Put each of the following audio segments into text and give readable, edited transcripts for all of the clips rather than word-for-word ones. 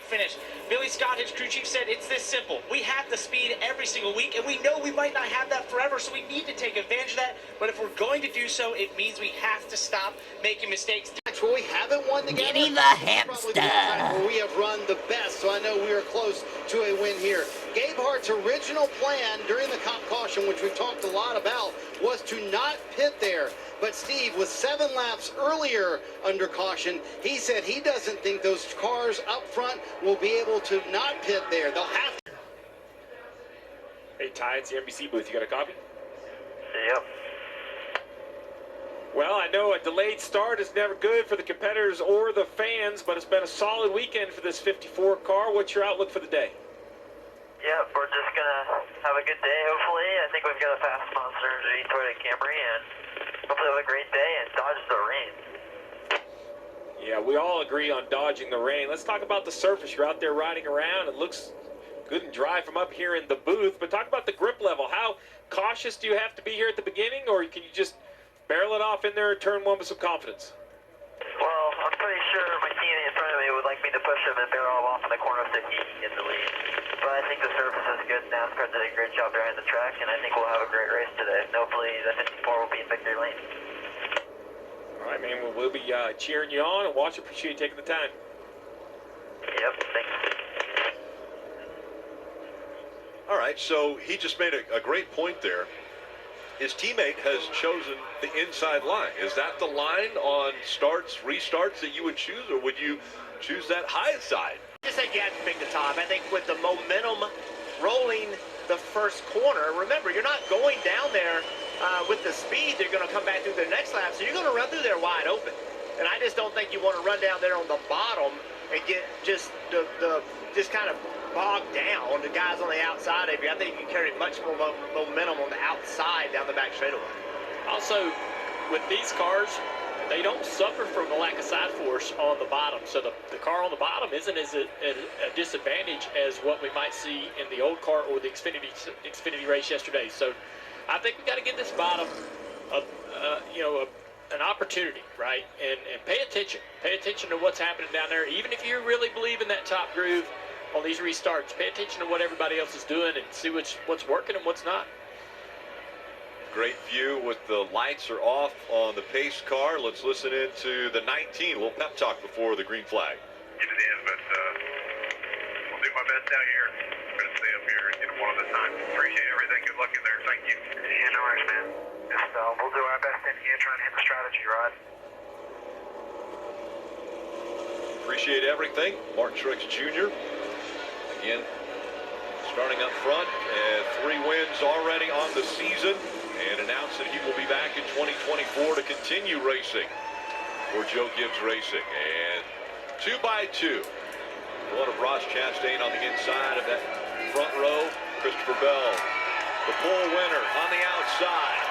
Finish. Billy Scott, his crew chief, said it's this simple. We have the speed every single week, and we know we might not have that forever, so we need to take advantage of that. But if we're going to do so, it means we have to stop making mistakes. Where we haven't won together. Give me the hamster. Where we have run the best, so I know we are close to a win here. Gabe Hart's original plan during the comp caution, which we've talked a lot about, was to not pit there. But Steve, with 7 laps earlier under caution, he said he doesn't think those cars up front will be able to not pit there. They'll have to. Hey, Ty, it's the NBC booth. You got a copy? Yep. Well, I know a delayed start is never good for the competitors or the fans, but it's been a solid weekend for this 54 car. What's your outlook for the day? Yep, we're just going to have a good day, hopefully. I think we've got a fast Monster Energy Toyota Camry, and hopefully have a great day and dodge the rain. Yeah, we all agree on dodging the rain. Let's talk about the surface. You're out there riding around. It looks good and dry from up here in the booth, but talk about the grip level. How cautious do you have to be here at the beginning, or can you just barrel it off in there and turn one with some confidence? Well, I'm pretty sure my teammate in front of me would like me to push him and barrel off in the corner with the heat in the lead. But I think the surface is good. NASCAR did a great job behind the track, and I think we'll have a great race today. And hopefully the 54 will be in victory lane. All right, man. Well, we'll be cheering you on and watch. Appreciate you taking the time. Yep, thanks. All right, so he just made a great point there. His teammate has chosen the inside line. Is that the line on starts, restarts that you would choose, or would you choose that high side? I just think you have to pick the top. I think with the momentum rolling the first corner, remember, you're not going down there with the speed they're going to come back through their next lap, so you're going to run through there wide open. And I just don't think you want to run down there on the bottom and get just just kind of bogged down the guys on the outside of you. I think you can carry much more momentum on the outside down the back straightaway. Also, with these cars, they don't suffer from a lack of side force on the bottom. So the car on the bottom isn't as a disadvantage as what we might see in the old car or the Xfinity race yesterday. So I think we got to give this bottom an opportunity, right? And pay attention. Pay attention to what's happening down there. Even if you really believe in that top groove on these restarts, pay attention to what everybody else is doing and see what's working and what's not. Great view with the lights are off on the pace car. Let's listen in to the 19. We'll pep talk before the green flag. Get it in, but I'll do my best out here. I'm going to stay up here and get it one at a time. Appreciate everything. Good luck in there. Thank you. Yeah, no worries, man. Just, we'll do our best in here trying to hit the strategy, right? Appreciate everything. Martin Truex Jr. Again, starting up front, 3 wins already on the season, and announced that he will be back in 2024 to continue racing for Joe Gibbs Racing. And 2 by 2. One of Ross Chastain on the inside of that front row. Christopher Bell, the pole winner on the outside.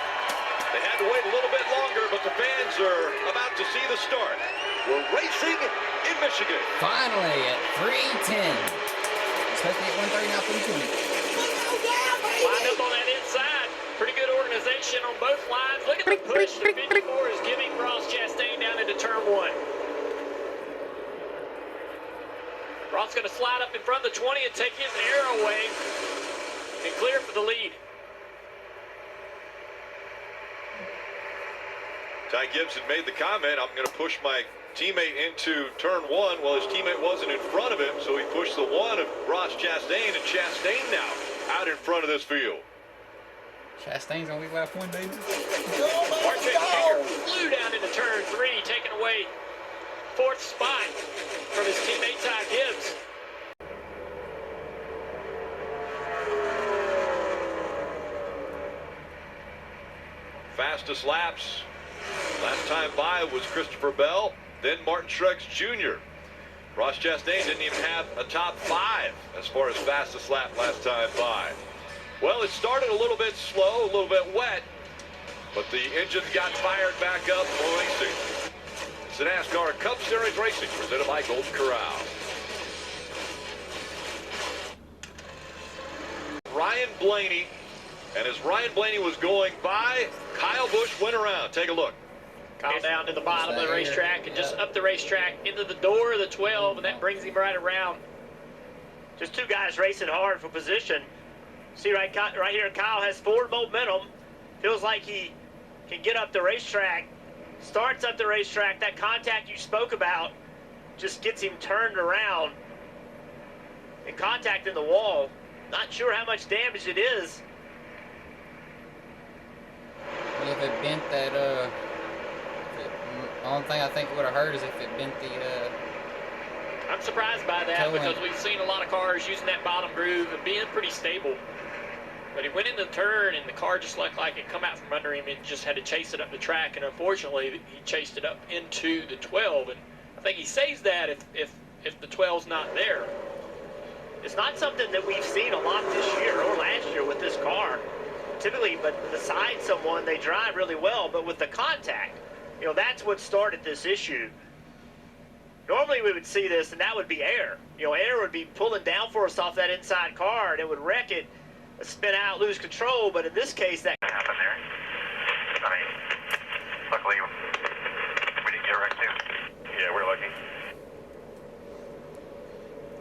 They had to wait a little bit longer, but the fans are about to see the start. We're racing in Michigan. Finally at 3:10. Supposed to get 1:30 now, 3:20. Lined up on that inside. Pretty good organization on both lines. Look at the push the 54 is giving Ross Chastain down into turn 1. Ross going to slide up in front of the 20 and take his air away and clear for the lead. Ty Gibbs had made the comment, I'm going to push my teammate into turn 1. Well, his teammate wasn't in front of him, so he pushed the 1 of Ross Chastain, and Chastain now out in front of this field. Chastain's on week lap 1, baby. Martin Jr. flew down into turn 3, taking away 4th spot from his teammate Ty Gibbs. Fastest laps last time by was Christopher Bell, then Martin Truex Jr. Ross Chastain didn't even have a top 5 as far as fastest lap last time by. Well, it started a little bit slow, a little bit wet, but the engines got fired back up for racing. It's the NASCAR Cup Series Racing presented by Golden Corral. Ryan Blaney, and as Ryan Blaney was going by, Kyle Busch went around. Take a look. Kyle down to the bottom of the racetrack and just up the racetrack into the door of the 12, and that brings him right around. Just two guys racing hard for position. See right here, Kyle has forward momentum. Feels like he can get up the racetrack. Starts up the racetrack. That contact you spoke about just gets him turned around and contacting the wall. Not sure how much damage it is. If it bent that, the only thing I think would have hurt is if it bent the, I'm surprised by that because we've seen a lot of cars using that bottom groove and being pretty stable. But he went in the turn and the car just looked like it come out from under him and just had to chase it up the track. And unfortunately, he chased it up into the 12. And I think he saves that if the 12's not there. It's not something that we've seen a lot this year or last year with this car. Typically, but beside someone, they drive really well. But with the contact, you know, that's what started this issue. Normally we would see this, and that would be air. You know, air would be pulling downforce off that inside car, and it would wreck it, spin out, lose control. But in this case, that happened there. I mean, luckily we didn't get wrecked too. Yeah, we're lucky.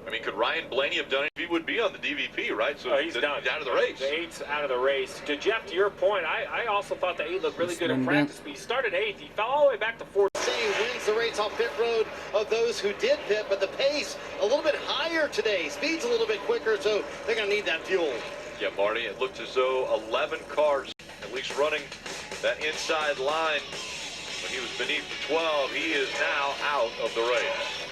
I mean, could Ryan Blaney have done it? He would be on the DVP, right? So he's done. He's out of the race. The 8's out of the race. To Jeff, to your point, I also thought the 8 looked really good in practice, but he started 8th. He fell all the way back to 4th. Wins the race off pit road of those who did pit, but the pace a little bit higher today. Speed's a little bit quicker, so they're going to need that fuel. Yeah, Marty, it looked as though 11 cars at least running that inside line. When he was beneath the 12, he is now out of the race.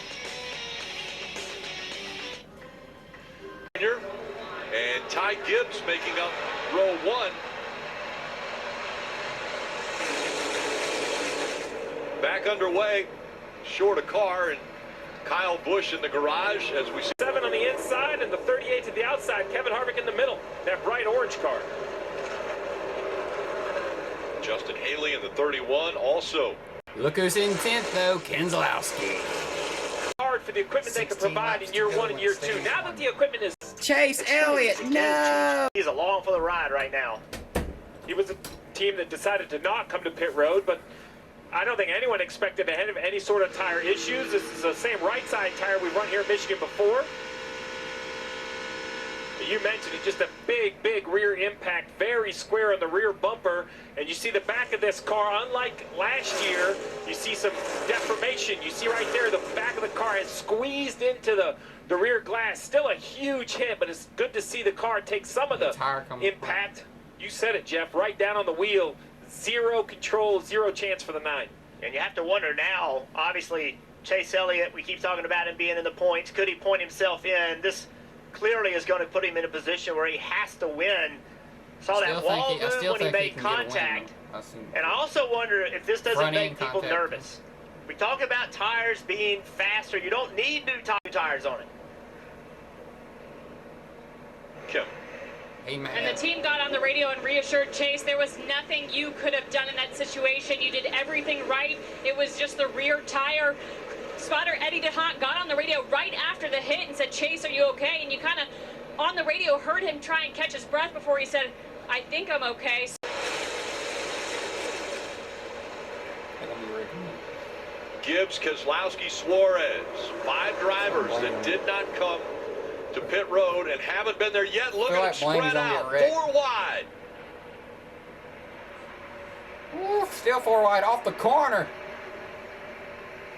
And Ty Gibbs making up row 1. Back underway, short a car, and Kyle Busch in the garage as we see. 7 on the inside and the 38 to the outside. Kevin Harvick in the middle. That bright orange car. Justin Haley in the 31 also. Look who's in 10th though, Keselowski. Hard for the equipment they could provide in year 1 and year 2. Now that the equipment is Chase Elliott, no! he's along for the ride right now. He was a team that decided to not come to pit road, but I don't think anyone expected to have any sort of tire issues. This is the same right side tire we've run here in Michigan before. You mentioned it, just a big rear impact, very square on the rear bumper. And you see the back of this car, unlike last year, you see some deformation. You see right there, the back of the car has squeezed into the rear glass. Still a huge hit, but it's good to see the car take some of the impact. You said it, Jeff, right down on the wheel. Zero control, zero chance for the 9. And you have to wonder now, obviously, Chase Elliott, we keep talking about him being in the points. Could he point himself in? This clearly is going to put him in a position where he has to win. Saw that wall move when he made contact. And I also wonder if this doesn't make people nervous. We talk about tires being faster. You don't need new tires on it. Kim. And the team got on the radio and reassured Chase there was nothing you could have done in that situation. You did everything right. It was just the rear tire. Spotter Eddie DeHaan got on the radio right after the hit and said, Chase, are you okay? And you kind of, on the radio, heard him try and catch his breath before he said, I think I'm okay. Gibbs, Keselowski, Suarez. 5 drivers that did not come to pit road and haven't been there yet. Look at them spread out. 4 wide. Ooh, still 4 wide off the corner.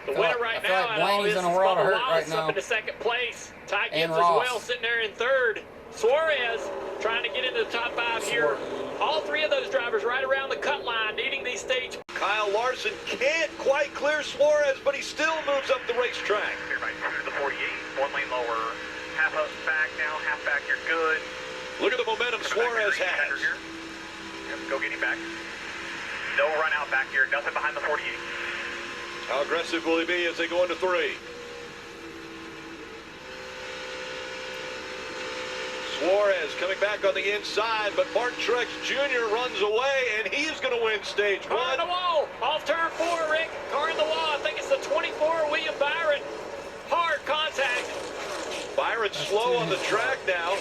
The winner right now, like Blaney's in a world of hurt right now. Up into second place. Ty Gibbs as well, sitting there in 3rd. Suarez trying to get into the top 5 here. All 3 of those drivers right around the cut line, needing these stage. Kyle Larson can't quite clear Suarez, but he still moves up the racetrack. You're right through the 48, 1 lane lower. Half up back now, half back, you're good. Look at the momentum Suarez has. Here. Yep, go get him back. No run out back here, nothing behind the 48. How aggressive will he be as they go into 3? Suarez coming back on the inside, but Martin Truex Jr. runs away, and he is going to win stage 1. Car in the wall, off turn 4, Rick. Car in the wall, I think it's the 24, William Byron. Hard contact. Byron's slow on the track now.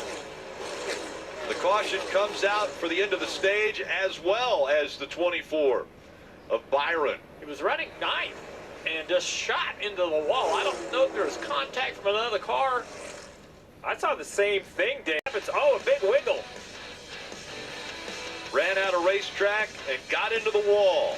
The caution comes out for the end of the stage as well as the 24. of Byron. He was running ninth and just shot into the wall. I don't know if there was contact from another car. I saw the same thing, Dave. Oh, a big wiggle. Ran out of racetrack and got into the wall.